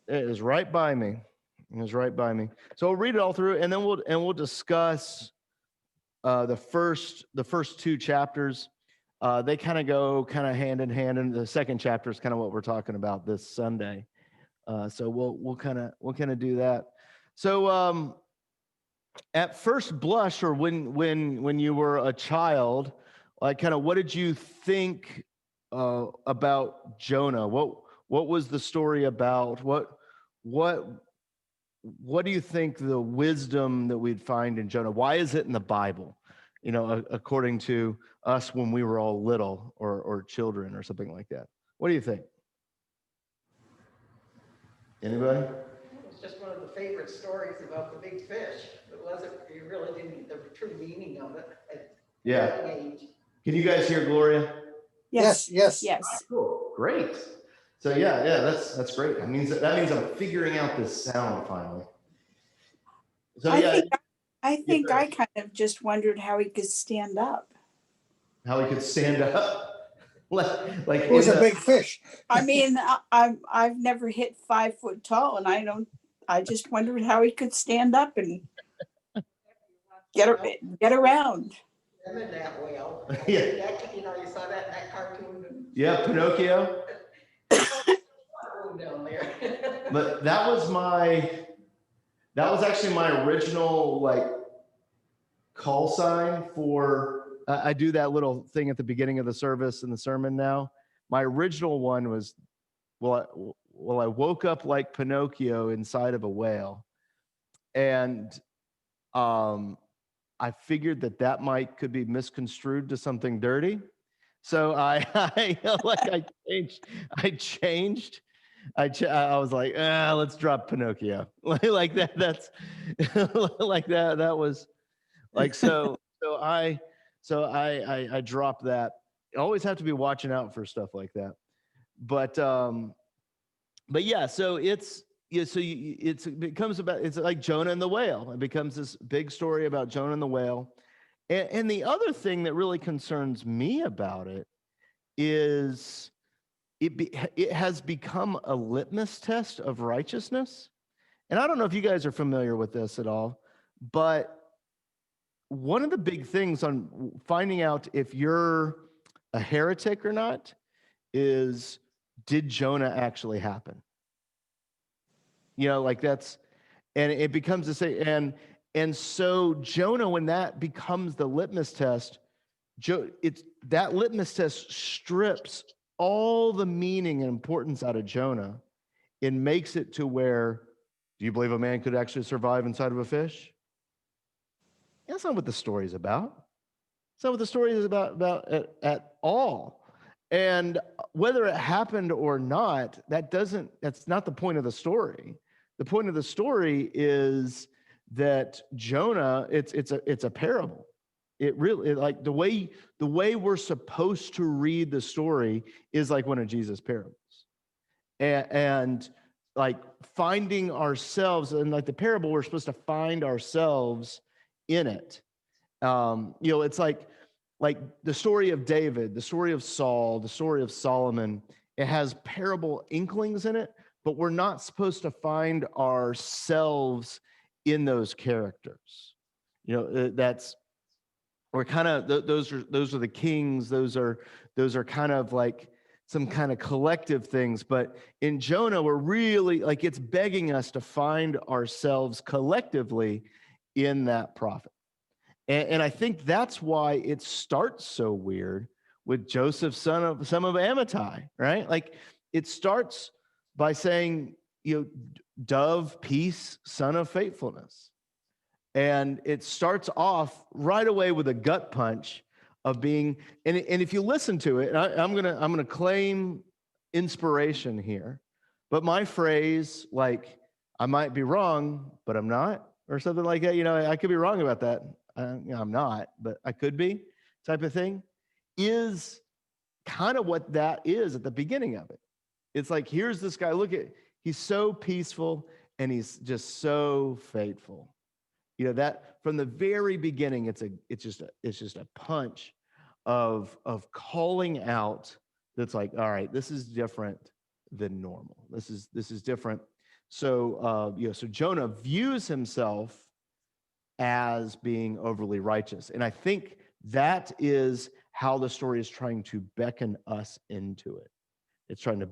It is right by me. It is right by me. So we'll read it all through, and then we'll discuss the first two chapters. They kind of go kind of hand in hand, and the second chapter is kind of what we're talking about this Sunday. So we'll kind of do that. So at first blush, or when you were a child, like kind of what did you think about Jonah? What was the story about? What what do you think the wisdom that we'd find in Jonah? Why is it in the Bible? According to us when we were all little or children or something like that. What do you think? Anybody? It was just one of the favorite stories about the big fish. It wasn't, you really didn't get the true meaning of it at Yeah. that age. Can you guys hear Gloria? Yes, yes. Yes. Cool. Great. So yeah, that's great. That means I'm figuring out this sound finally. So yeah, I think I kind of just wondered how he could stand up. how he could stand up. Like It was a big fish. I mean, I've never hit 5 foot tall, and I just wondered how he could stand up and get around. Them in that whale. Yeah. You saw that in that cartoon. Yeah, Pinocchio. Down there. But that was actually my original like call sign for. I do that little thing at the beginning of the service in the sermon now. My original one was, I woke up like Pinocchio inside of a whale, and I figured that could be misconstrued to something dirty. So I changed. I was like, let's drop Pinocchio. Like that. That's like that. That was like so. I dropped that. You always have to be watching out for stuff like that. But yeah. So it becomes about, it's like Jonah and the whale. It becomes this big story about Jonah and the whale. And the other thing that really concerns me about it is it has become a litmus test of righteousness. And I don't know if you guys are familiar with this at all, but one of the big things on finding out if you're a heretic or not is, did Jonah actually happen? Like that's, and it becomes the same. And so Jonah, when that becomes the litmus test, that litmus test strips all the meaning and importance out of Jonah and makes it to where, do you believe a man could actually survive inside of a fish? That's not what the story is about. That's not what the story is about at all. And whether it happened or not, that's not the point of the story. The point of the story is that Jonah, it's a parable. It really, like the way we're supposed to read the story is like one of Jesus' parables. And like finding ourselves, and like the parable, we're supposed to find ourselves in it. It's like the story of David, the story of Saul, the story of Solomon. It has parable inklings in it, but we're not supposed to find ourselves in those characters. That's, we're kind of, those are the kings. Those are kind of like some kind of collective things. But in Jonah, we're really like, it's begging us to find ourselves collectively in that prophet. And I think that's why it starts so weird with Joseph, son of Amittai, right? Like it starts by saying, dove, peace, son of faithfulness. And it starts off right away with a gut punch of being, and if you listen to it, I'm gonna claim inspiration here, but my phrase, like, I might be wrong, but I'm not, or something like that, I could be wrong about that. I'm not, but I could be, type of thing, is kind of what that is at the beginning of it. It's like, here's this guy, he's so peaceful and he's just so faithful. That from the very beginning, it's just a punch of calling out. That's like, all right, this is different than normal. This is different. So Jonah views himself as being overly righteous. And I think that is how the story is trying to beckon us into it. It's trying to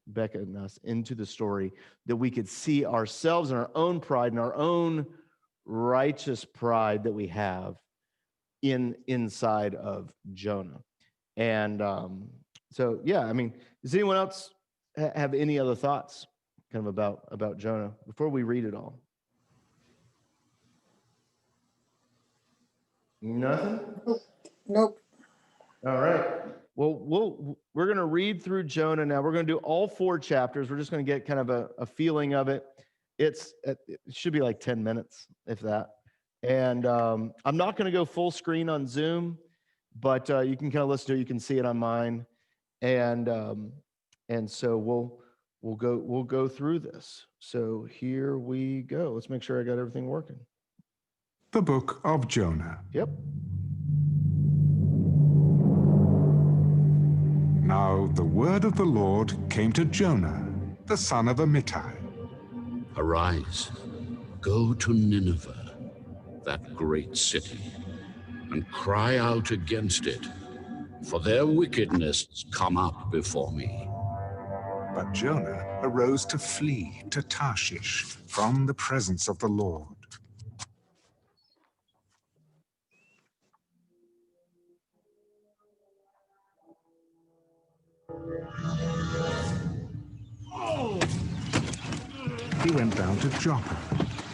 beckon us into the story, that we could see ourselves and our own pride and our own righteous pride that we have inside of Jonah. And I mean, does anyone else have any other thoughts kind of about Jonah before we read it all? Nothing? Nope. All right. Well, we're going to read through Jonah now. We're going to do all 4 chapters. We're just going to get kind of a feeling of it. It should be like 10 minutes, if that. And I'm not going to go full screen on Zoom, but you can kind of listen to it. You can see it on mine. And so we'll go through this. So here we go. Let's make sure I got everything working. The book of Jonah. Yep. Now the word of the Lord came to Jonah, the son of Amittai. Arise, go to Nineveh, that great city, and cry out against it, for their wickedness has come up before me. But Jonah arose to flee to Tarshish from the presence of the Lord. He went down to Joppa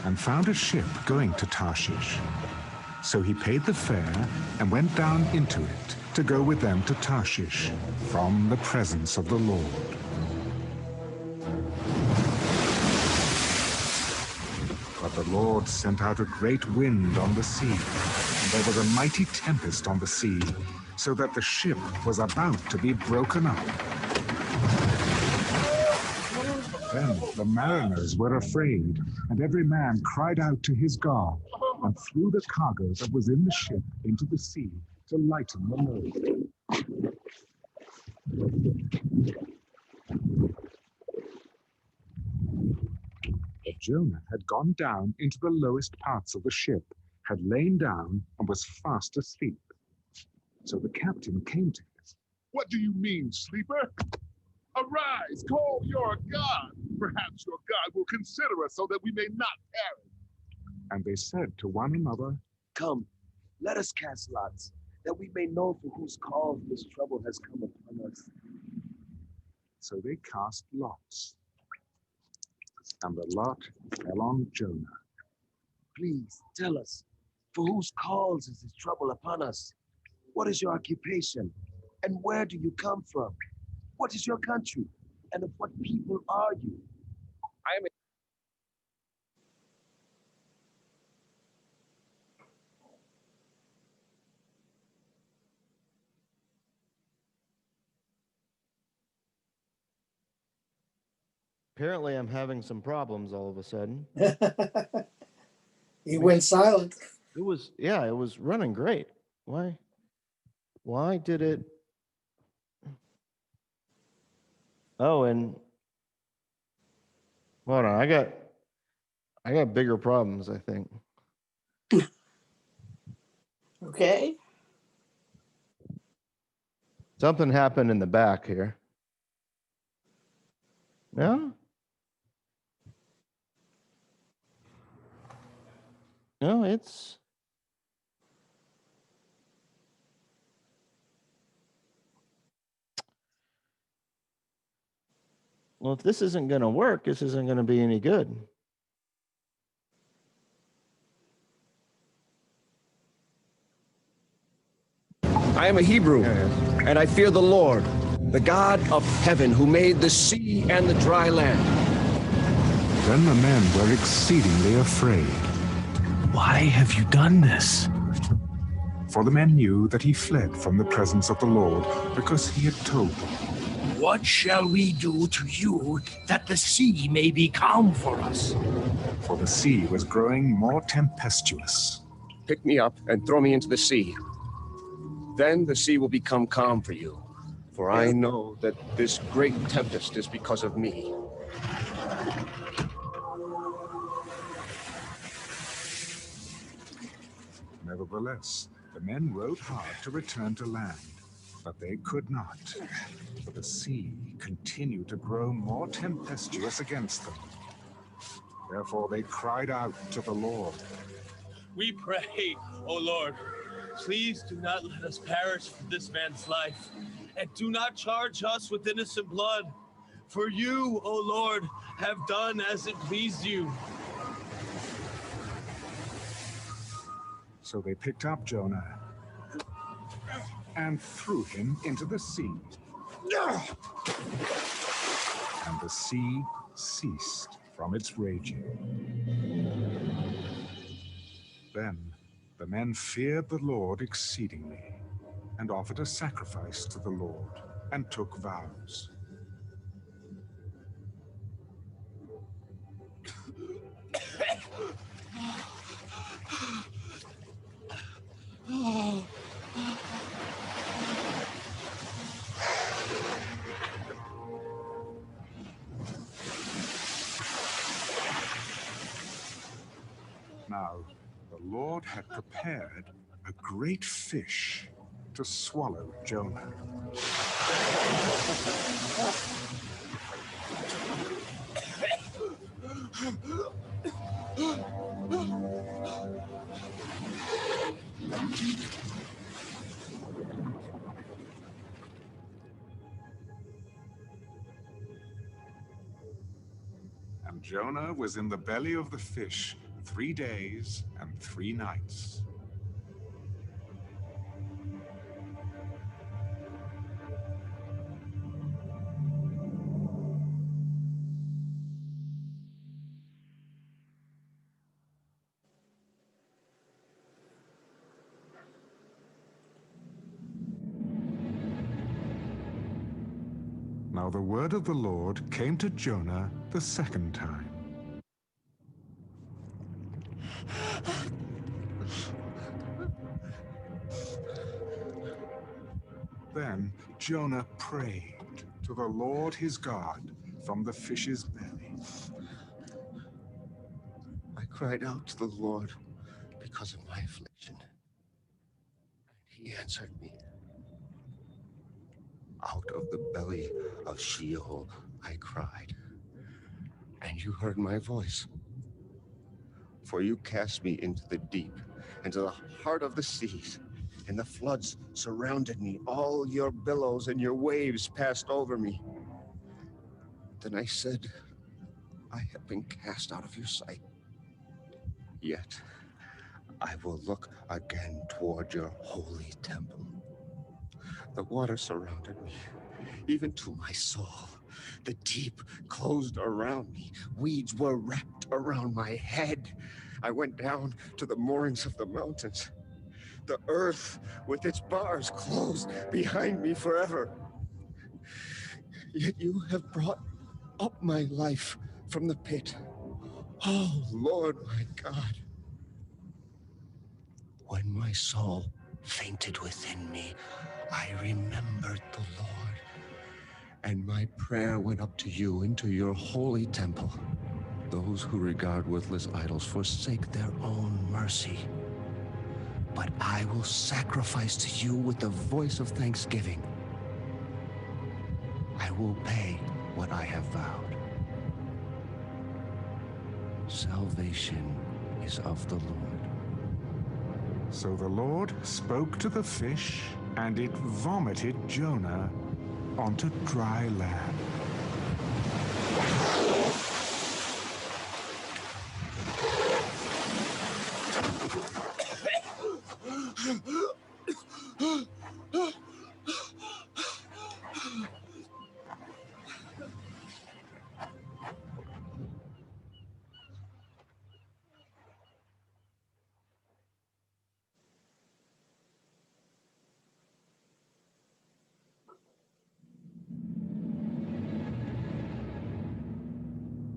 and found a ship going to Tarshish. So he paid the fare and went down into it to go with them to Tarshish from the presence of the Lord. But the Lord sent out a great wind on the sea, and there was a mighty tempest on the sea, so that the ship was about to be broken up. Then the mariners were afraid, and every man cried out to his God, and threw the cargo that was in the ship into the sea to lighten the load. But Jonah had gone down into the lowest parts of the ship, had lain down, and was fast asleep. So the captain came to him. What do you mean, sleeper? Arise, call your God. Perhaps your God will consider us so that we may not perish. And they said to one another, Come, let us cast lots, that we may know for whose cause this trouble has come upon us. So they cast lots. And the lot fell on Jonah. Please tell us, for whose cause is this trouble upon us? What is your occupation? And where do you come from? What is your country? And of what people are you? Apparently, I'm having some problems all of a sudden. He went silent. It was running great. Why did it? Oh, and hold on, I got bigger problems, I think. Okay. Something happened in the back here. No? No, it's well, if this isn't going to work, this isn't going to be any good. I am a Hebrew, and I fear the Lord, the God of heaven, who made the sea and the dry land. Then the men were exceedingly afraid. Why have you done this? For the men knew that he fled from the presence of the Lord, because he had told them. What shall we do to you that the sea may be calm for us? For the sea was growing more tempestuous. Pick me up and throw me into the sea. Then the sea will become calm for you. For I know that this great tempest is because of me. Nevertheless, the men rowed hard to return to land, but they could not, for the sea continued to grow more tempestuous against them. Therefore they cried out to the Lord. We pray, O Lord, please do not let us perish for this man's life, and do not charge us with innocent blood. For you, O Lord, have done as it pleased you. So they picked up Jonah and threw him into the sea. And the sea ceased from its raging. Then the men feared the Lord exceedingly, and offered a sacrifice to the Lord, and took vows. Now the Lord had prepared a great fish to swallow Jonah. And Jonah was in the belly of the fish 3 days and 3 nights. Now the word of the Lord came to Jonah the second time. Then Jonah prayed to the Lord his God from the fish's belly. I cried out to the Lord because of my affliction, and he answered me. Out of the belly of Sheol I cried, and you heard my voice. For you cast me into the deep, into the heart of the seas, and the floods surrounded me. All your billows and your waves passed over me. Then I said, I have been cast out of your sight. Yet I will look again toward your holy temple. The water surrounded me, even to my soul. The deep closed around me. Weeds were wrapped around my head. I went down to the moorings of the mountains. The earth with its bars closed behind me forever. Yet you have brought up my life from the pit. Oh, Lord, my God. When my soul fainted within me, I remembered the Lord, and my prayer went up to you into your holy temple. Those who regard worthless idols forsake their own mercy. But I will sacrifice to you with the voice of thanksgiving. I will pay what I have vowed. Salvation is of the Lord. So the Lord spoke to the fish, and it vomited Jonah onto dry land.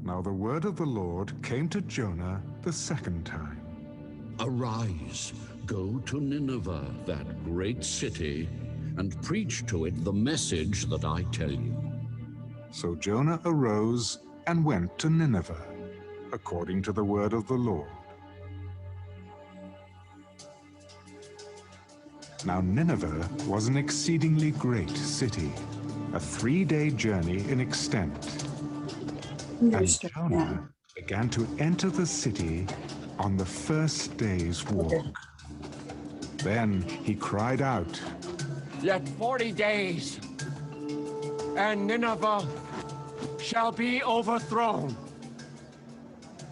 Now the word of the Lord came to Jonah the second time. Arise, go to Nineveh, that great city, and preach to it the message that I tell you. So Jonah arose and went to Nineveh, according to the word of the Lord. Now Nineveh was an exceedingly great city, a 3-day journey in extent. And Jonah began to enter the city on the first day's walk. Then he cried out, Yet 40 days, and Nineveh shall be overthrown.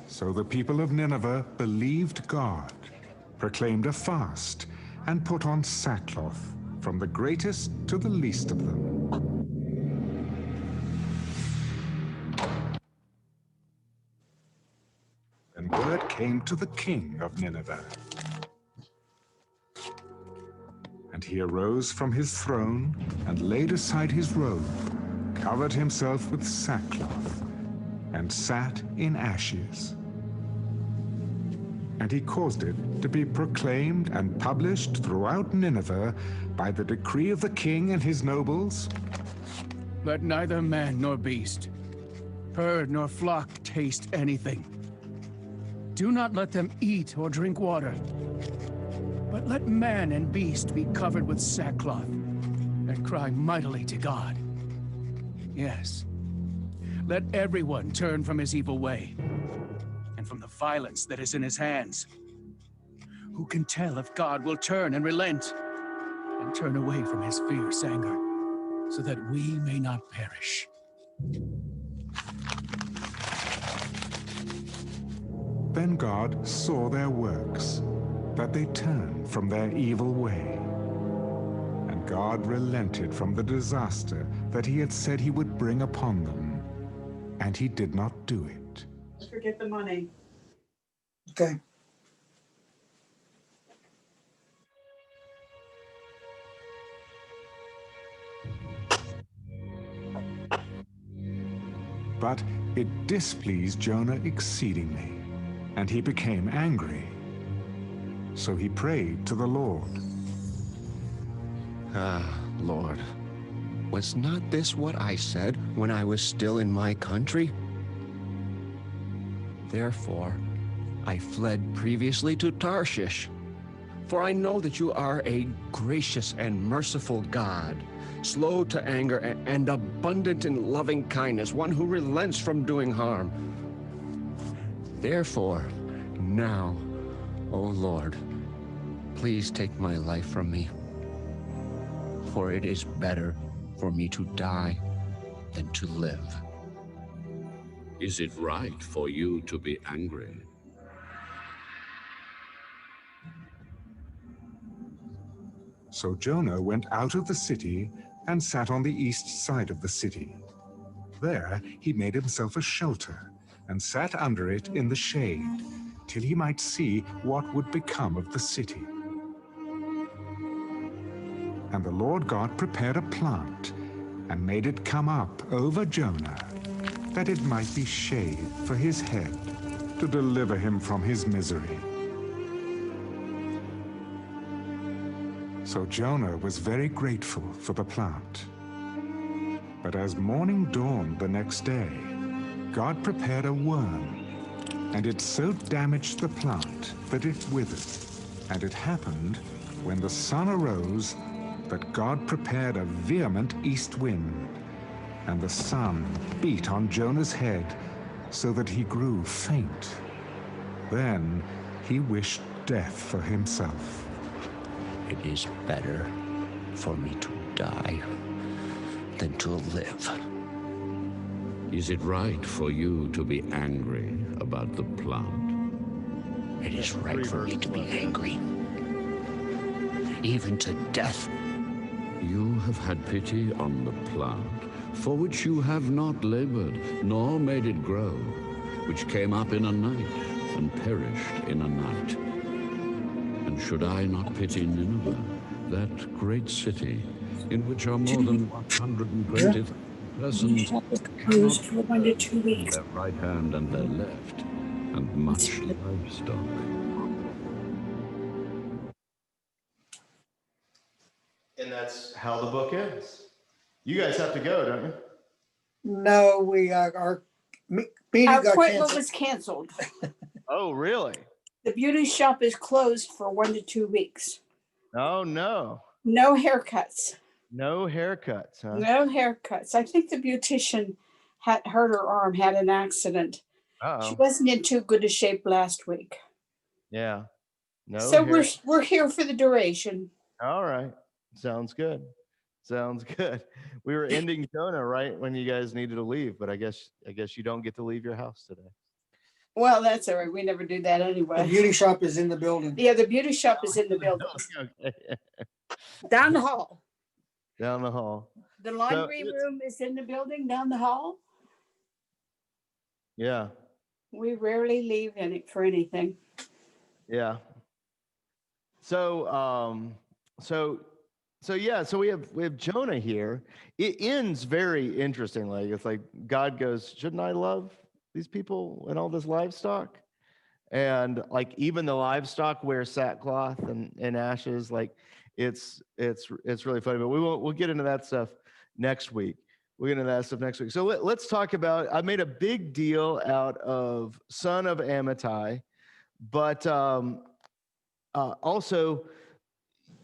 So the people of Nineveh believed God, proclaimed a fast, and put on sackcloth, from the greatest to the least of them. And word came to the king of Nineveh. And he arose from his throne and laid aside his robe, covered himself with sackcloth, and sat in ashes. And he caused it to be proclaimed and published throughout Nineveh by the decree of the king and his nobles. Let neither man nor beast, herd nor flock taste anything. Do not let them eat or drink water, but let man and beast be covered with sackcloth and cry mightily to God. Yes, let everyone turn from his evil way and from the violence that is in his hands. Who can tell if God will turn and relent and turn away from his fierce anger, so that we may not perish? Then God saw their works, that they turned from their evil way. And God relented from the disaster that he had said he would bring upon them, and he did not do it. Don't forget the money. Okay. But it displeased Jonah exceedingly, and he became angry. So he prayed to the Lord. Lord, was not this what I said when I was still in my country? Therefore, I fled previously to Tarshish, for I know that you are a gracious and merciful God, slow to anger and abundant in loving kindness, one who relents from doing harm. Therefore, now, O Lord, please take my life from me, for it is better for me to die than to live. Is it right for you to be angry? So Jonah went out of the city and sat on the east side of the city. There he made himself a shelter and sat under it in the shade, till he might see what would become of the city. And the Lord God prepared a plant and made it come up over Jonah, that it might be shade for his head, to deliver him from his misery. So Jonah was very grateful for the plant. But as morning dawned the next day, God prepared a worm, and it so damaged the plant that it withered. And it happened, when the sun arose, that God prepared a vehement east wind, and the sun beat on Jonah's head, so that he grew faint. Then he wished death for himself. It is better for me to die than to live. Is it right for you to be angry about the plant? It is right for me to be angry, even to death. You have had pity on the plant, for which you have not labored, nor made it grow, which came up in a night and perished in a night. And should I not pity Nineveh, that great city, in which are more than 120,000 persons, Closed for 1 to 2 weeks. their right hand and their left, and much livestock? And that's how the book ends. You guys have to go, don't you? No, we our meeting Our got appointment canceled. was canceled. Oh, really? The beauty shop is closed for 1 to 2 weeks. Oh no. No haircuts. No haircuts, huh? No haircuts. I think the beautician had hurt her arm, had an accident. She Uh-oh. wasn't in too good a shape last week. Yeah. No So hair. we're here for the duration. All right. Sounds good. Sounds good. We were ending Jonah right when you guys needed to leave, but I guess you don't get to leave your house today. Well, that's all right. We never do that The anyway. beauty shop is in the building. Yeah, the beauty shop is in the building. Okay. Down the hall. Down the hall. The laundry room is in the building down the hall. Yeah. We rarely leave for anything. Yeah. So we have Jonah here. It ends very interestingly. It's like God goes, shouldn't I love these people and all this livestock? And like even the livestock wear sackcloth and ashes. Like it's really funny. But we'll get into that stuff next week. We'll get into that stuff next week. So let's talk about. I made a big deal out of son of Amittai, but also.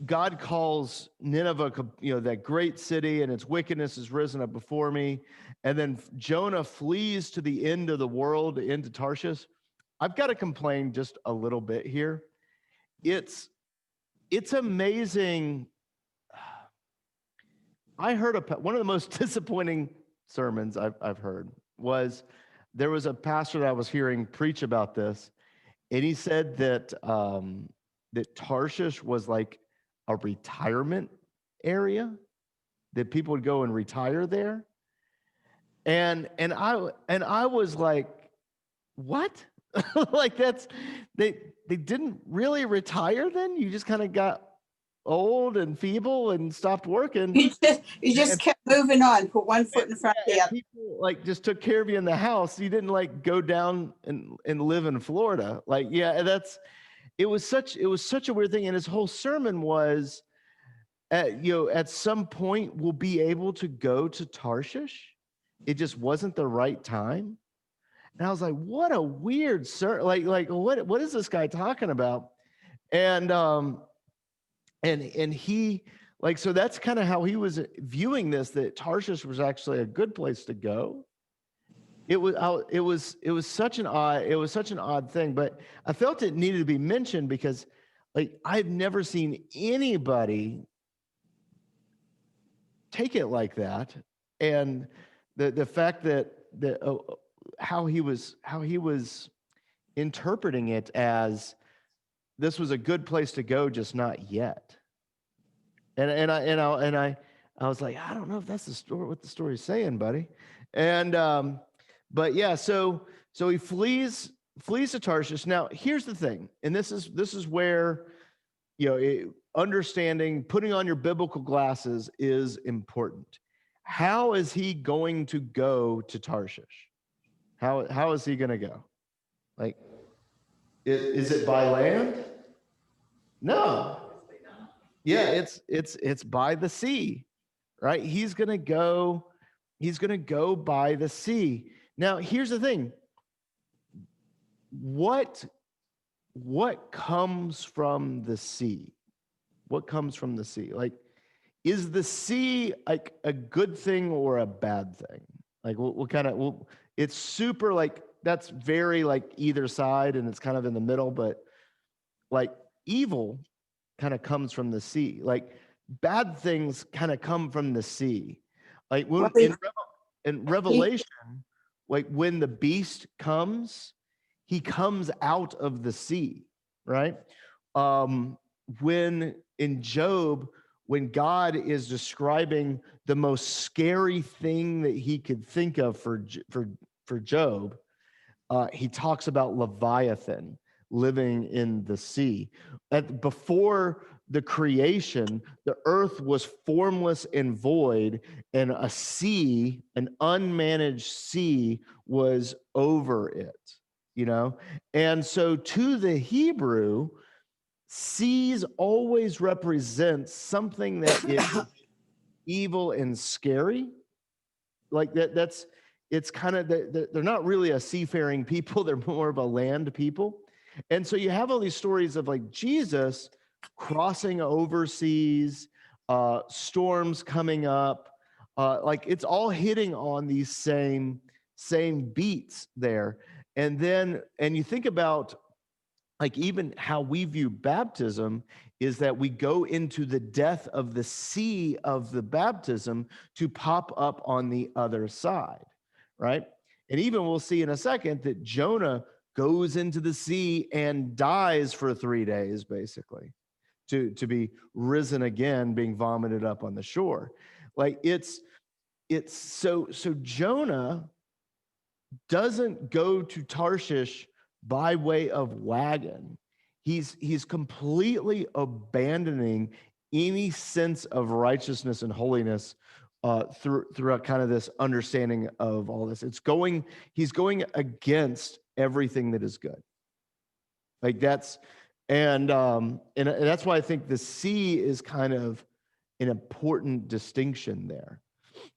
God calls Nineveh, that great city, and its wickedness has risen up before me. And then Jonah flees to the end of the world, into Tarshish. I've got to complain just a little bit here. It's amazing. I heard one of the most disappointing sermons I've heard was there was a pastor that I was hearing preach about this, and he said that that Tarshish was like a retirement area, that people would go and retire there. And I was like, what? Like they didn't really retire then? You just kind of got old and feeble and stopped working. You just kept moving on, put one foot in front of the other. People like just took care of you in the house. You didn't like go down and live in Florida. Like, yeah, it was such a weird thing. And his whole sermon was, at some point we'll be able to go to Tarshish. It just wasn't the right time. And I was like, what a weird like what is this guy talking about? And he so that's kind of how he was viewing this, that Tarshish was actually a good place to go. It was such an odd thing, but I felt it needed to be mentioned because like I've never seen anybody take it like that. And the fact that how he was interpreting it as this was a good place to go, just not yet. And I was like, I don't know if that's the story, what the story is saying, buddy. And but yeah, so he flees to Tarshish. Now, here's the thing, and this is where understanding, putting on your biblical glasses is important. How is he going to go to Tarshish? How is he going to go? Like, is it by land? No. Yeah, it's by the sea, right? He's going to go by the sea. Now, here's the thing. What comes from the sea? What comes from the sea? Like, is the sea like a good thing or a bad thing? Like, it's super like, that's very like either side, and it's kind of in the middle, but like evil kind of comes from the sea. Like bad things kind of come from the sea. Like when in Revelation, like when the beast comes, he comes out of the sea, right? When in Job, when God is describing the most scary thing that he could think of for Job, he talks about Leviathan living in the sea. Before the creation, the earth was formless and void, and a sea, an unmanaged sea, was over it, And so to the Hebrew, seas always represent something that is evil and scary. Like it's kind of, they're not really a seafaring people, they're more of a land people. And so you have all these stories of like Jesus crossing overseas, storms coming up, like it's all hitting on these same beats there. And you think about like even how we view baptism is that we go into the death of the sea of the baptism to pop up on the other side, right? And even we'll see in a second that Jonah goes into the sea and dies for 3 days, basically, to be risen again, being vomited up on the shore. Like it's so Jonah doesn't go to Tarshish by way of wagon. He's completely abandoning any sense of righteousness and holiness throughout kind of this understanding of all this. He's going against everything that is good. Like that's and that's why I think the sea is kind of an important distinction there.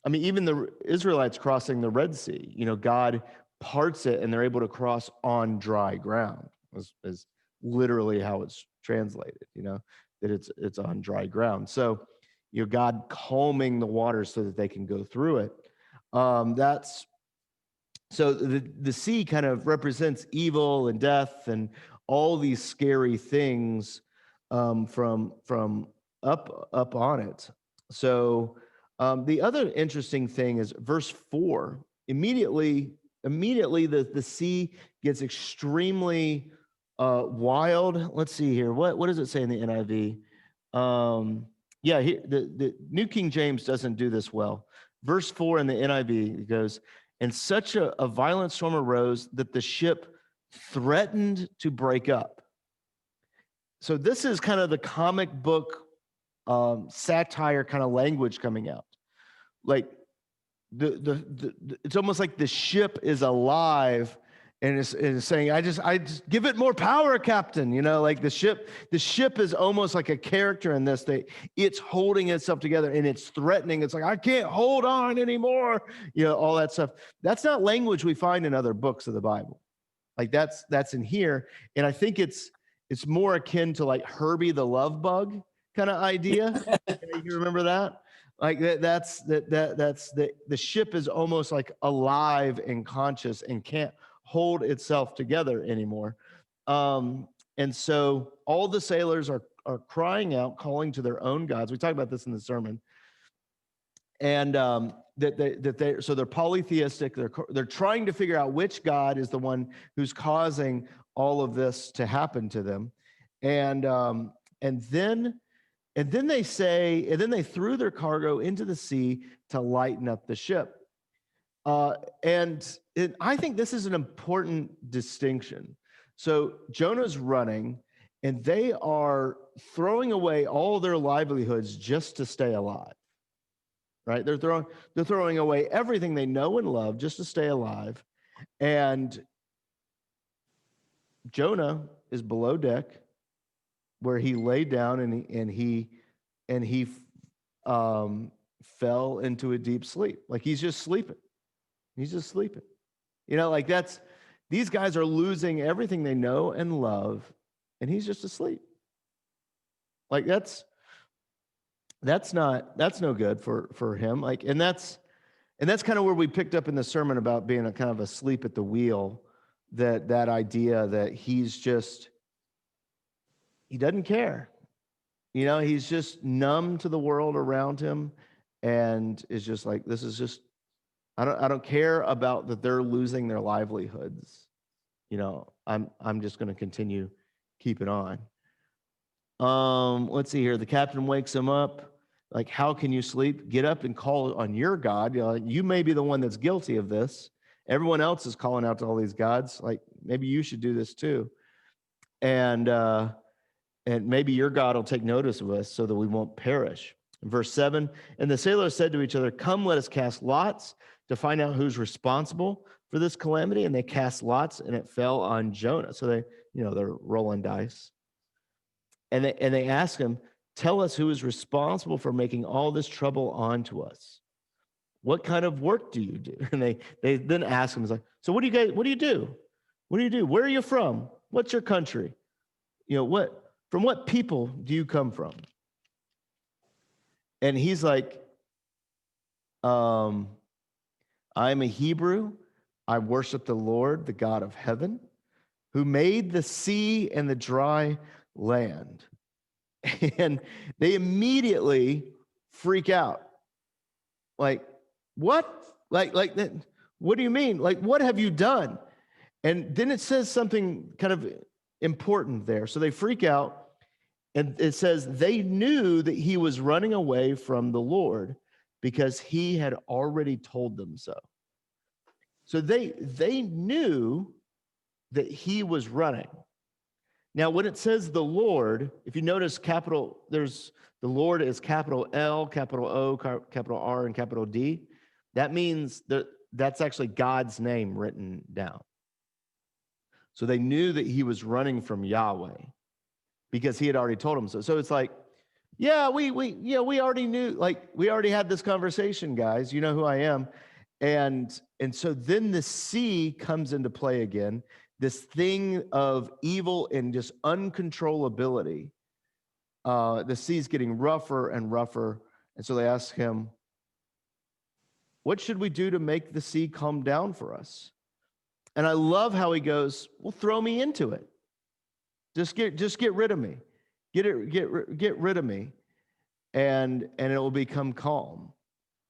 I mean, even the Israelites crossing the Red Sea, God parts it and they're able to cross on dry ground, is literally how it's translated, that it's on dry ground. So, God calming the waters so that they can go through it. That's so the sea kind of represents evil and death and all these scary things from up on it. So the other interesting thing is verse 4. Immediately the sea gets extremely wild. Let's see here. What does it say in the NIV? The New King James doesn't do this well. Verse 4 in the NIV, it goes, and such a violent storm arose that the ship threatened to break up. So this is kind of the comic book satire kind of language coming out. Like it's almost like the ship is alive and is saying, I just give it more power, Captain. Like the ship is almost like a character in this. It's holding itself together and it's threatening. It's like, I can't hold on anymore. All that stuff. That's not language we find in other books of the Bible. Like that's in here. And I think it's more akin to like Herbie the Love Bug kind of idea. You remember that? Like that's the ship is almost like alive and conscious and can't hold itself together anymore. And so all the sailors are crying out, calling to their own gods. We talked about this in the sermon. And so they're polytheistic. They're trying to figure out which God is the one who's causing all of this to happen to them. And then they threw their cargo into the sea to lighten up the ship. I think this is an important distinction. So Jonah's running, and they are throwing away all their livelihoods just to stay alive. Right? They're throwing away everything they know and love just to stay alive. And Jonah is below deck, where he laid down and he fell into a deep sleep. Like he's just sleeping. He's just sleeping. Like these guys are losing everything they know and love, and he's just asleep. Like that's no good for him. Like, and that's kind of where we picked up in the sermon about being a kind of asleep at the wheel, that idea that he doesn't care. He's just numb to the world around him and is just like, this is just, I don't care about that they're losing their livelihoods. I'm just going to continue keeping on. Let's see here. The captain wakes him up. Like, how can you sleep? Get up and call on your God. You may be the one that's guilty of this. Everyone else is calling out to all these gods. Like, maybe you should do this too. And maybe your God will take notice of us so that we won't perish. In verse 7, and the sailors said to each other, come, let us cast lots to find out who's responsible for this calamity. And they cast lots, and it fell on Jonah. So they're rolling dice. And they ask him, tell us who is responsible for making all this trouble onto us. What kind of work do you do? And they then ask him, like, so what do you do? What do you do? Where are you from? What's your country? What from what people do you come from? And he's like, I'm a Hebrew. I worship the Lord, the God of heaven, who made the sea and the dry land. And they immediately freak out. Like, what? Like, what do you mean? Like, what have you done? And then it says something kind of important there. So they freak out, and it says they knew that he was running away from the Lord because he had already told them so. So they knew that he was running. Now, when it says the Lord, if you notice there's the Lord is capital L, capital O, capital R, and capital D. That means that's actually God's name written down. So they knew that he was running from Yahweh because he had already told them so. So it's like, yeah, we already knew, like, we already had this conversation, guys. You know who I am. And so then the sea comes into play again, this thing of evil and just uncontrollability. The sea's getting rougher and rougher. And so they ask him, what should we do to make the sea calm down for us? And I love how he goes, well, throw me into it. Just get rid of me. Get rid of me. And it will become calm.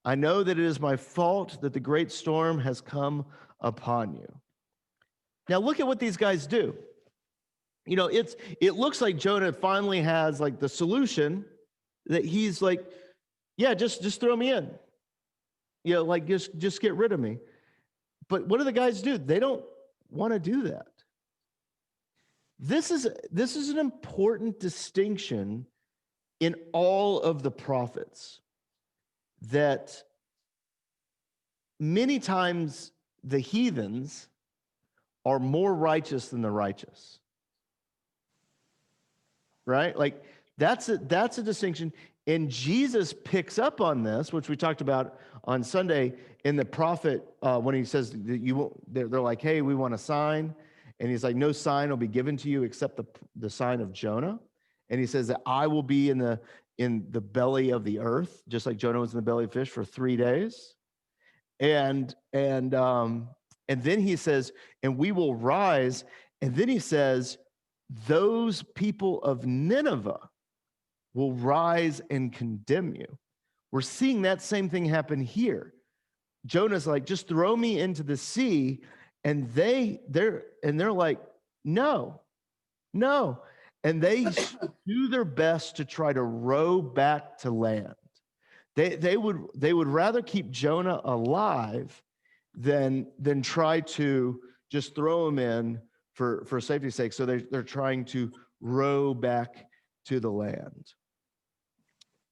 I know that it is my fault that the great storm has come upon you. Now look at what these guys do. You know, it looks like Jonah finally has like the solution, that he's like, yeah, just throw me in. You know, like just get rid of me. But what do the guys do? They don't want to do that. This is an important distinction in all of the prophets, that many times the heathens are more righteous than the righteous. Right? Like that's a distinction. And Jesus picks up on this, which we talked about on Sunday in the prophet, when he says that they're like, hey, we want a sign. And he's like, no sign will be given to you except the sign of Jonah. And he says that I will be in the belly of the earth, just like Jonah was in the belly of fish for 3 days. And then he says, and we will rise. And then he says, those people of Nineveh will rise and condemn you. We're seeing that same thing happen here. Jonah's like, just throw me into the sea. And they're like, no. And they do their best to try to row back to land. They would rather keep Jonah alive than try to just throw him in for safety's sake. So they're trying to row back to the land.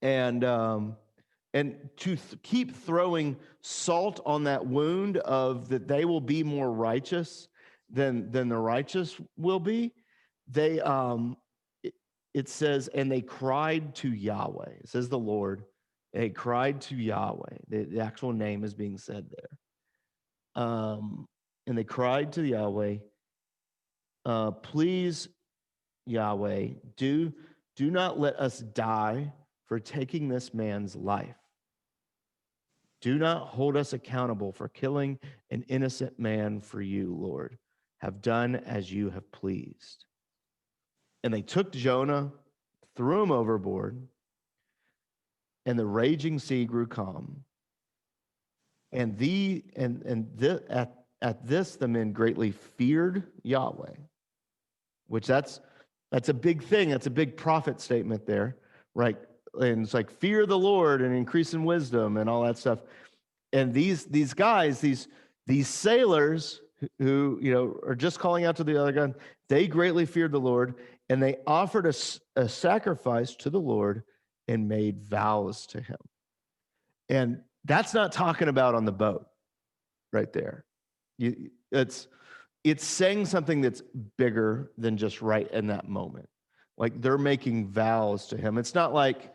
And to keep throwing salt on that wound of that they will be more righteous than the righteous will be. It says, and they cried to Yahweh. It says the Lord. They cried to Yahweh. The actual name is being said there. And they cried to Yahweh, please, Yahweh, do not let us die for taking this man's life. Do not hold us accountable for killing an innocent man, for you, Lord, have done as you have pleased. And they took Jonah, threw him overboard, and the raging sea grew calm. And at this the men greatly feared Yahweh, which that's a big thing. That's a big prophet statement there, right? And it's like fear the Lord and increase in wisdom and all that stuff. And these guys, these sailors who are just calling out to the other guy, they greatly feared the Lord, and they offered a sacrifice to the Lord and made vows to him. And that's not talking about on the boat right there. It's saying something that's bigger than just right in that moment. Like they're making vows to him. It's not like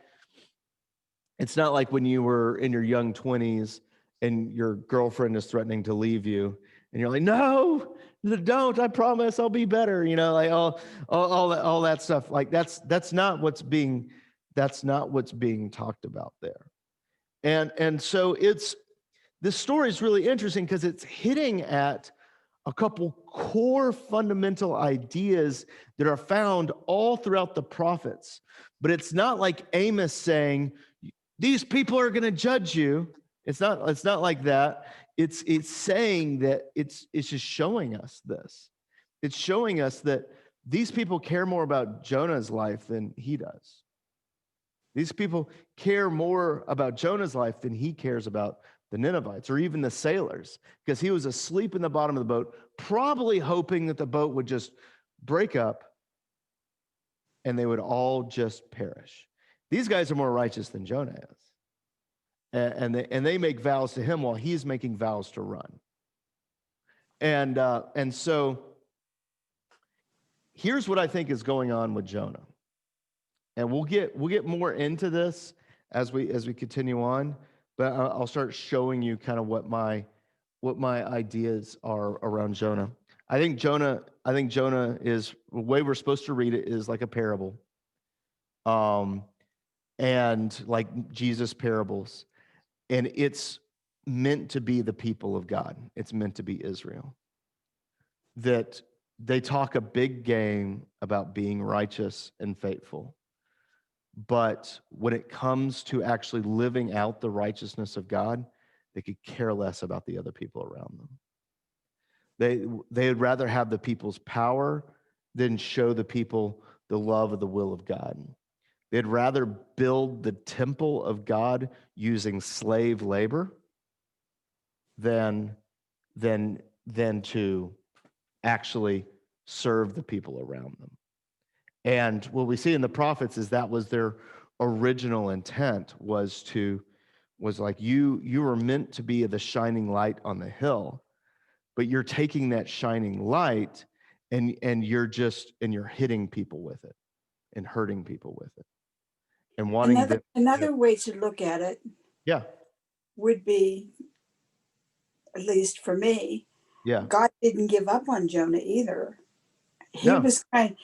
when you were in your young 20s and your girlfriend is threatening to leave you and you're like, no, Don't, I promise I'll be better. You know, like all that stuff. Like that's not what's being talked about there. And so this story is really interesting because it's hitting at a couple core fundamental ideas that are found all throughout the prophets. But it's not like Amos saying, these people are going to judge you. It's not like that. It's saying that it's just showing us this. It's showing us that these people care more about Jonah's life than he does. These people care more about Jonah's life than he cares about the Ninevites or even the sailors, because he was asleep in the bottom of the boat, probably hoping that the boat would just break up and they would all just perish. These guys are more righteous than Jonah is. And they make vows to him while he's making vows to run. And so here's what I think is going on with Jonah. And we'll get more into this as we continue on, but I'll start showing you kind of what my ideas are around Jonah. I think Jonah is, the way we're supposed to read it is like a parable. And like Jesus' parables. And it's meant to be the people of God. It's meant to be Israel. That they talk a big game about being righteous and faithful. But when it comes to actually living out the righteousness of God, they could care less about the other people around them. They'd rather have the people's power than show the people the love of the will of God. They'd rather build the temple of God using slave labor than to actually serve the people around them. And what we see in the prophets is that was their original intent, was like you were meant to be the shining light on the hill, but you're taking that shining light and you're hitting people with it and hurting people with it. And wanting another way to look at it would be, at least for me, God didn't give up on Jonah either. He wasn't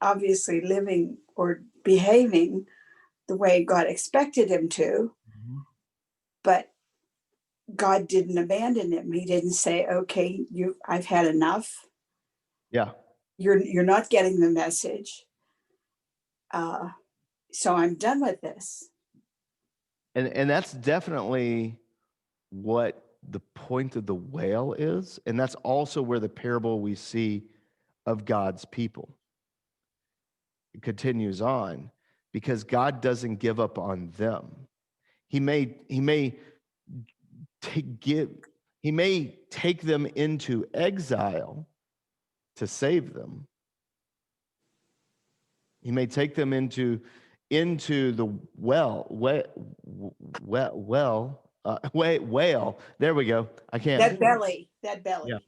obviously living or behaving the way God expected him to, but God didn't abandon him. He didn't say, okay, I've had enough. Yeah. You're not getting the message. So I'm done with this. And that's definitely what the point of the whale is. And that's also where the parable we see of God's people. It continues on because God doesn't give up on them. He may take them into exile to save them. He may take them into the whale. There we go. I can't. That belly. Yeah.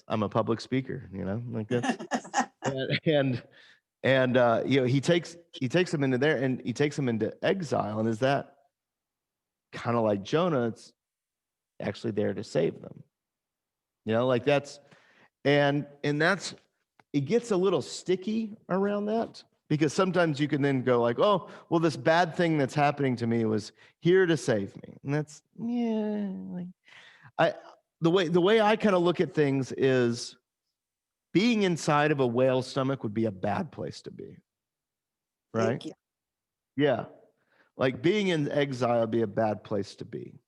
I'm a public speaker, like that. and he takes them into there, and he takes them into exile. And is that kind of like Jonah? It's actually there to save them. Like that's, and that's, it gets a little sticky around that, because sometimes you can then go like, oh, well, this bad thing that's happening to me was here to save me. And that's, the way I kind of look at things is being inside of a whale's stomach would be a bad place to be. Right? Thank you. Yeah. Like being in exile would be a bad place to be.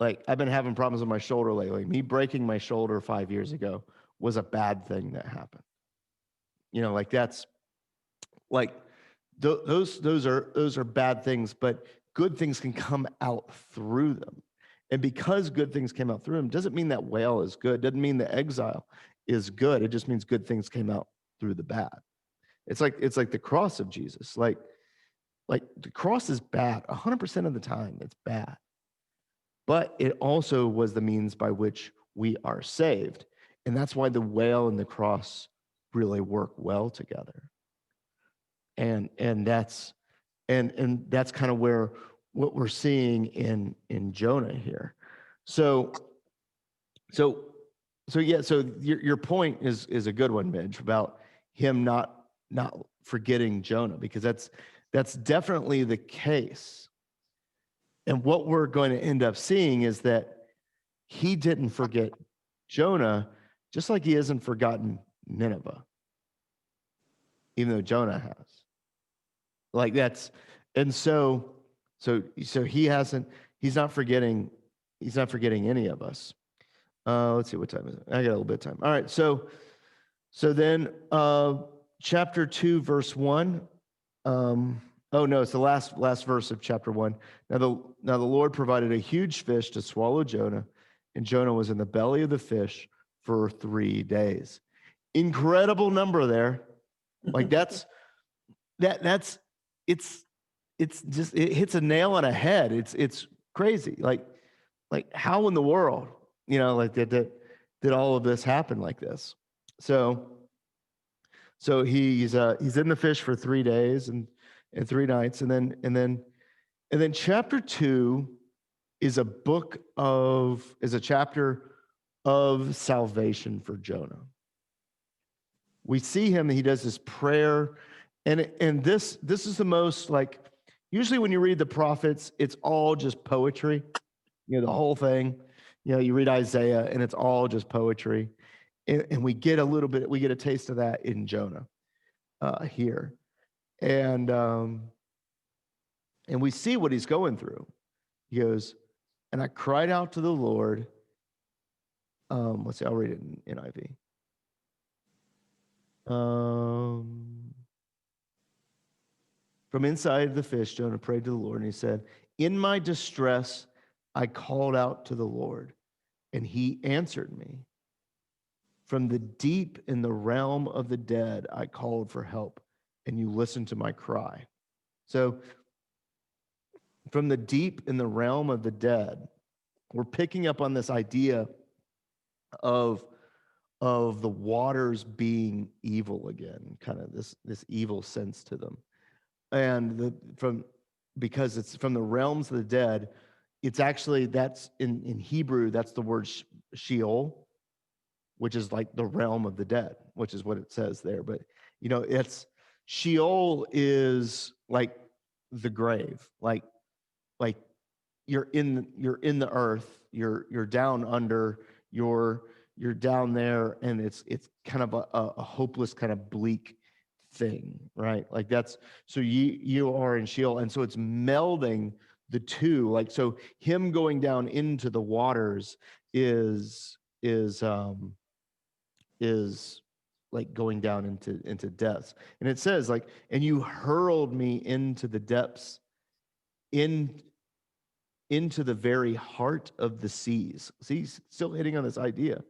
Like I've been having problems with my shoulder lately. Me breaking my shoulder 5 years ago was a bad thing that happened. Like that's like those are bad things, but good things can come out through them. And because good things came out through them doesn't mean that whale is good. Doesn't mean the exile is good. It just means good things came out through the bad. It's like the cross of Jesus. Like the cross is bad 100% of the time. It's bad. But it also was the means by which we are saved. And that's why the whale and the cross really work well together. And that's kind of where what we're seeing in Jonah here. So so yeah, so your point is a good one, Midge, about him not forgetting Jonah, because that's definitely the case. And what we're going to end up seeing is that he didn't forget Jonah, just like he hasn't forgotten Nineveh, even though Jonah has. Like that's, and so he's not forgetting any of us. Let's see, what time is it? I got a little bit of time. All right, so then chapter 2, verse 1. Oh no, it's the last verse of chapter 1. Now the Lord provided a huge fish to swallow Jonah, and Jonah was in the belly of the fish for 3 days. Incredible number there. Like that's it's just, it hits a nail on a head. It's crazy. Like how in the world, like did all of this happen like this? So he's in the fish for 3 days and 3 nights, and then chapter 2 is a chapter of salvation for Jonah. We see him, he does this prayer, and this is the most, like, usually when you read the prophets, it's all just poetry, the whole thing. You read Isaiah and it's all just poetry. And we get a taste of that in Jonah here. And we see what he's going through. He goes, and I cried out to the Lord. Let's see, I'll read it in NIV. From inside the fish, Jonah prayed to the Lord, and he said, in my distress, I called out to the Lord, and he answered me. From the deep in the realm of the dead, I called for help, and you listened to my cry. So from the deep in the realm of the dead, we're picking up on this idea of the waters being evil again, kind of this evil sense to them. And because it's from the realms of the dead, it's actually, that's in Hebrew, that's the word Sheol, which is like the realm of the dead, which is what it says there. But it's Sheol is like the grave, like you're in the earth, you're down under, you're down there, and it's kind of a hopeless, kind of bleak thing, right? Like that's, so you are in Sheol, and so it's melding the two. Like, so him going down into the waters is like going down into depths. And it says, like, and you hurled me into the depths, into the very heart of the seas. See, he's still hitting on this idea.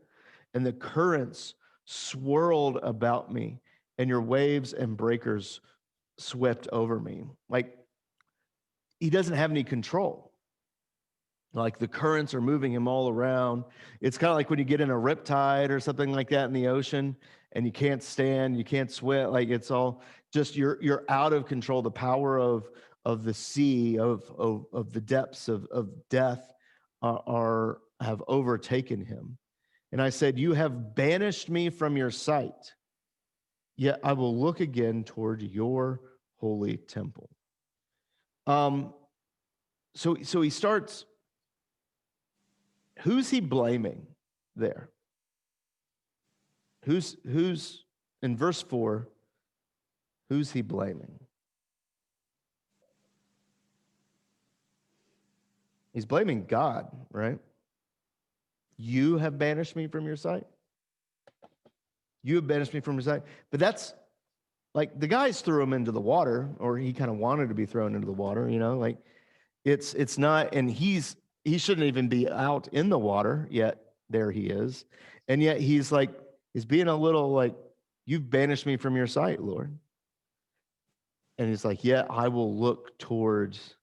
And the currents swirled about me, and your waves and breakers swept over me. Like, he doesn't have any control. Like, the currents are moving him all around. It's kind of like when you get in a riptide or something like that in the ocean, and you can't stand, you can't swim. Like, it's all just, you're out of control. The power of the sea, of the depths of death have overtaken him. And I said, you have banished me from your sight, yet I will look again toward your holy temple. So he starts, who's he blaming there? Who's in verse 4, who's he blaming? He's blaming God, right? You have banished me from your sight. You have banished me from your sight. But that's, like, the guys threw him into the water, or he kind of wanted to be thrown into the water, like it's not, and he shouldn't even be out in the water, yet there he is. And yet he's being a little like, you've banished me from your sight, Lord. And he's like, yeah, I will look towards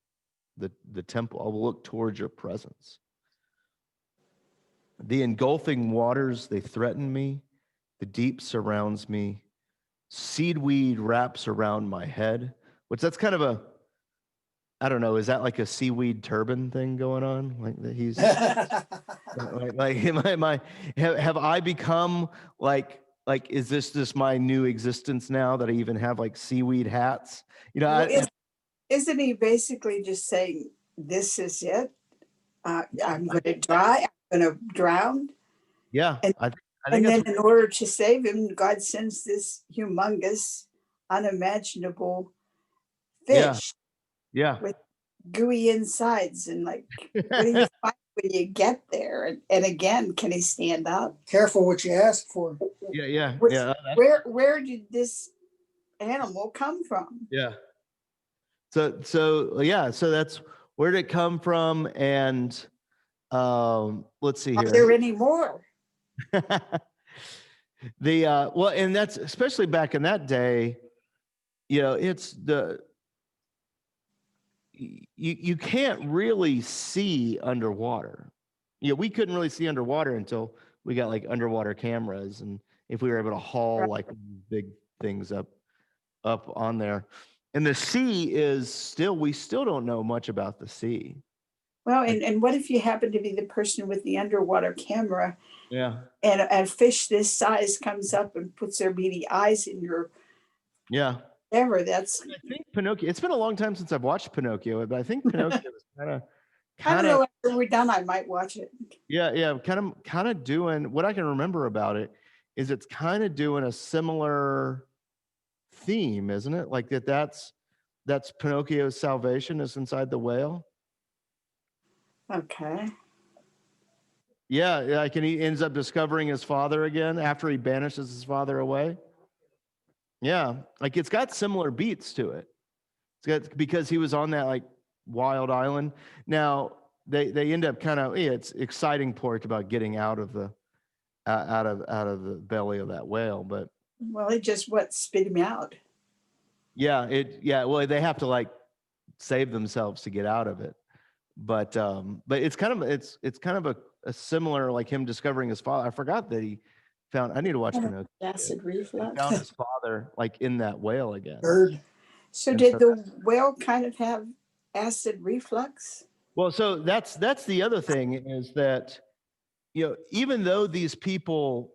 the temple. I will look towards your presence. The engulfing waters, they threaten me. The deep surrounds me. Seaweed wraps around my head, which that's kind of I don't know, is that like a seaweed turban thing going on? Like that he's like have I become like is this my new existence now that I even have like seaweed hats? Well, isn't he basically just saying, this is it? I'm going to die. I'm going to drown. Yeah, And, I think and then that's in order to save him, God sends this humongous, unimaginable yeah, fish yeah. with gooey insides. And like, what do you find when you get there? And again, can he stand up? Careful what you ask for. Yeah. Where did this animal come from? Yeah. So that's where did it come from? And let's see Are here. there any more? Well, and that's especially back in that day, it's you can't really see underwater. We couldn't really see underwater until we got like underwater cameras, and if we were able to haul like big things up on there. And the sea we still don't know much about the sea. Well, and what if you happen to be the person with the underwater camera Yeah. and a fish this size comes up and puts their beady eyes in your whatever? That's, I think Pinocchio. It's been a long time since I've watched Pinocchio, but I think Pinocchio was I don't know, after we're done, I might watch it. Yeah, kind of doing what I can remember about it is it's kind of doing a similar theme, isn't it? Like that's Pinocchio's salvation is inside the whale. Okay. Yeah, like, and he ends up discovering his father again after he banishes his father away. Yeah, like it's got similar beats to it. It's got, because he was on that like wild island. Now they end up kind of it's exciting part about getting out of the out of the belly of that whale, but Well, it just spit him out. Well, they have to like save themselves to get out of it. But it's kind of a similar, like him discovering his father. I forgot that he found. I need to watch Pinocchio. Acid reflux. He found his father like in that whale again. Bird. So did the whale kind of have acid reflux? Well, so that's the other thing is that even though these people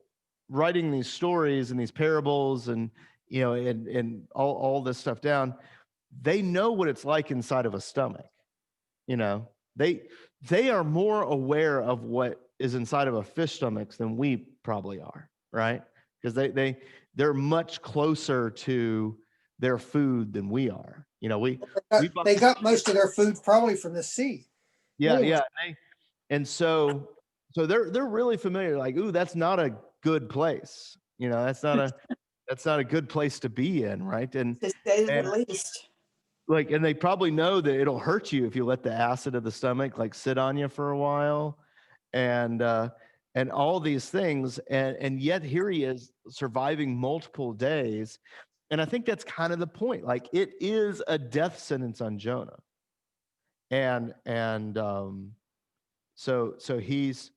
writing these stories and these parables and and all this stuff down, they know what it's like inside of a stomach. They are more aware of what is inside of a fish stomach than we probably are, right? Because they're much closer to their food than we are. They got most of their food probably from the sea. Yeah. And so they're really familiar. Like, ooh, that's not a good place. That's not a good place to be in, right? And to say the least. Like, and they probably know that it'll hurt you if you let the acid of the stomach like sit on you for a while, and all these things, and yet here he is surviving multiple days, and I think that's kind of the point. Like, it is a death sentence on Jonah, and so he's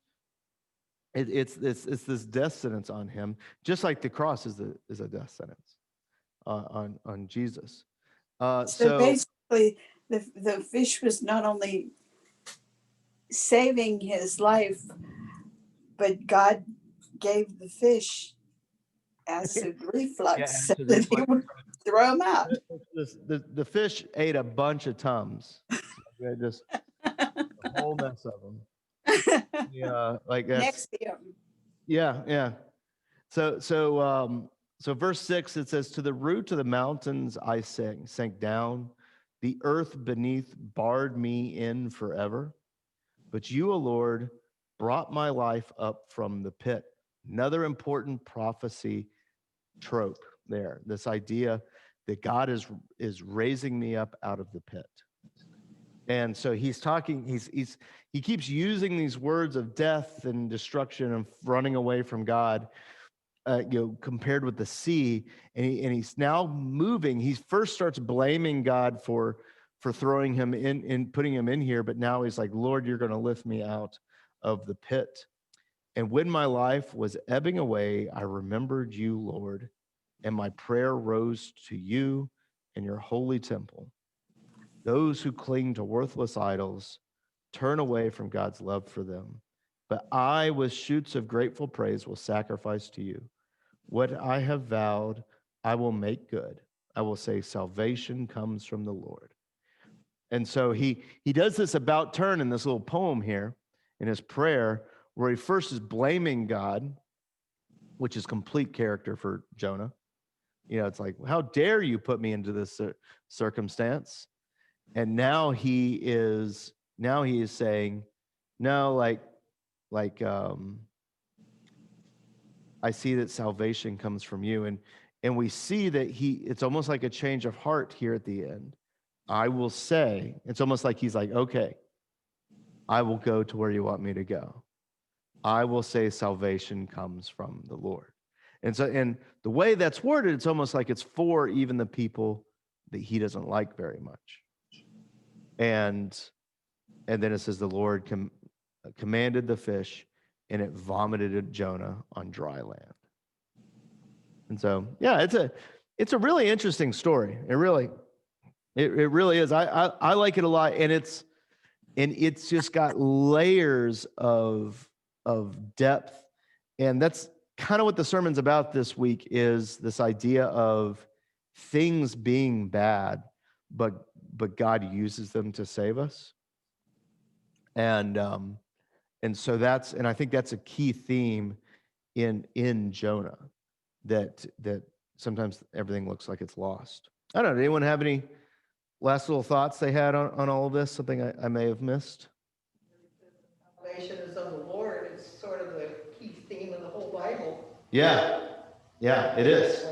it's this death sentence on him, just like the cross is a death sentence on Jesus. So basically, the fish was not only saving his life, but God gave the fish acid reflux so that he would throw him out. The fish ate a bunch of Tums. Just a whole mess of them. Yeah, like that's, next to him. Yeah. So verse 6, it says, to the root of the mountains I sank down. The earth beneath barred me in forever. But you, O Lord, brought my life up from the pit. Another important prophecy trope there. This idea that God is raising me up out of the pit. And so he's talking, he keeps using these words of death and destruction and running away from God, compared with the sea, and he's now moving. He first starts blaming God for throwing him in, putting him in here, but now he's like, Lord, you're going to lift me out of the pit. And when my life was ebbing away, I remembered you, Lord, and my prayer rose to you in your holy temple. Those who cling to worthless idols turn away from God's love for them. but I, with shoots of grateful praise, will sacrifice to you. What I have vowed, I will make good. I will say, salvation comes from the Lord. And so he does this about turn in this little poem here, in his prayer, where he first is blaming God, which is complete character for Jonah. You know, it's like, how dare you put me into this circumstance? And now he is saying, no, I see that salvation comes from you. And we see that it's almost like a change of heart here at the end. I will say, it's almost like he's like, okay, I will go to where you want me to go. I will say salvation comes from the Lord. And so, and the way that's worded, it's almost like it's for even the people that he doesn't like very much. And then it says the Lord commanded the fish, and it vomited Jonah on dry land. And so, yeah, it's a really interesting story. It really is. I like it a lot, and it's just got layers of depth, and that's kind of what the sermon's about this week, is this idea of things being bad, but God uses them to save us. And so I think that's a key theme in Jonah, that sometimes everything looks like it's lost. I don't know. Did anyone have any last little thoughts they had on all of this? Something I may have missed? Salvation is of the Lord. It's sort of the key theme of the whole Bible. Yeah, it is.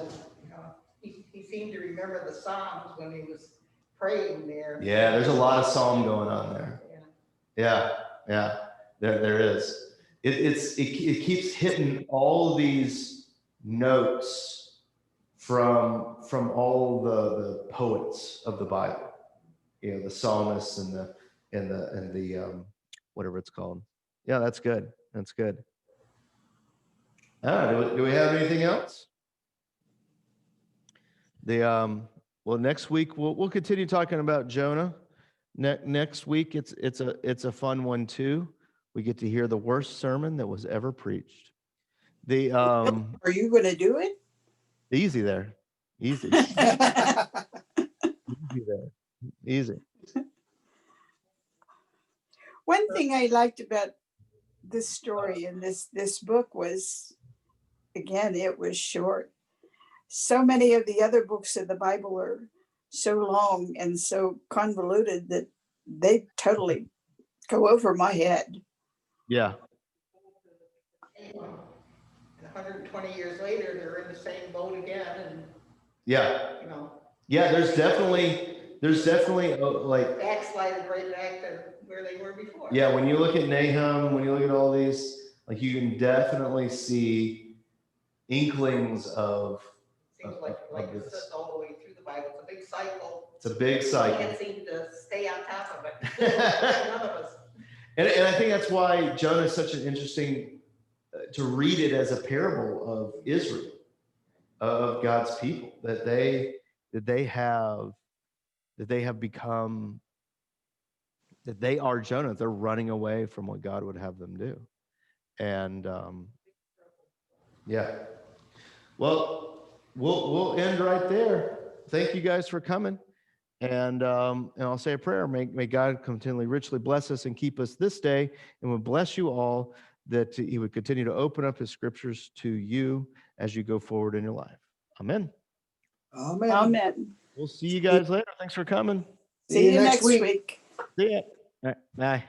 You know, he seemed to remember the Psalms when he was praying there. Yeah, there's a lot of psalm going on there. Yeah. There is. It keeps hitting all these notes from all the poets of the Bible. You know, the psalmists and the whatever it's called. Yeah, that's good. That's good. Do we have anything else? Well, next week we'll continue talking about Jonah. Next week it's a fun one too. We get to hear the worst sermon that was ever preached. Are you going to do it? Easy there. Easy. Easy there. Easy. One thing I liked about this story and this book was, again, it was short. So many of the other books of the Bible are so long and so convoluted that they totally go over my head. Yeah. 120 years later, they're in the same boat again, and Yeah. you know. Yeah, there's definitely like backslided right back to where they were before. Yeah, when you look at Nahum, when you look at all these, like you can definitely see inklings of. Seems like it's just all the way through the Bible. It's a big cycle. It's a big cycle. We can't seem to stay on top of it. None of us. And I think that's why Jonah is such an interesting to read it as a parable of Israel, of God's people, that they have become, that they are Jonah. They're running away from what God would have them do. And yeah. Well, we'll end right there. Thank you guys for coming. And I'll say a prayer. May God continually richly bless us and keep us this day, and will bless you all, that he would continue to open up his scriptures to you as you go forward in your life. Amen. Amen. Amen. We'll see you guys later. Thanks for coming. See you next week. See ya. All right, bye.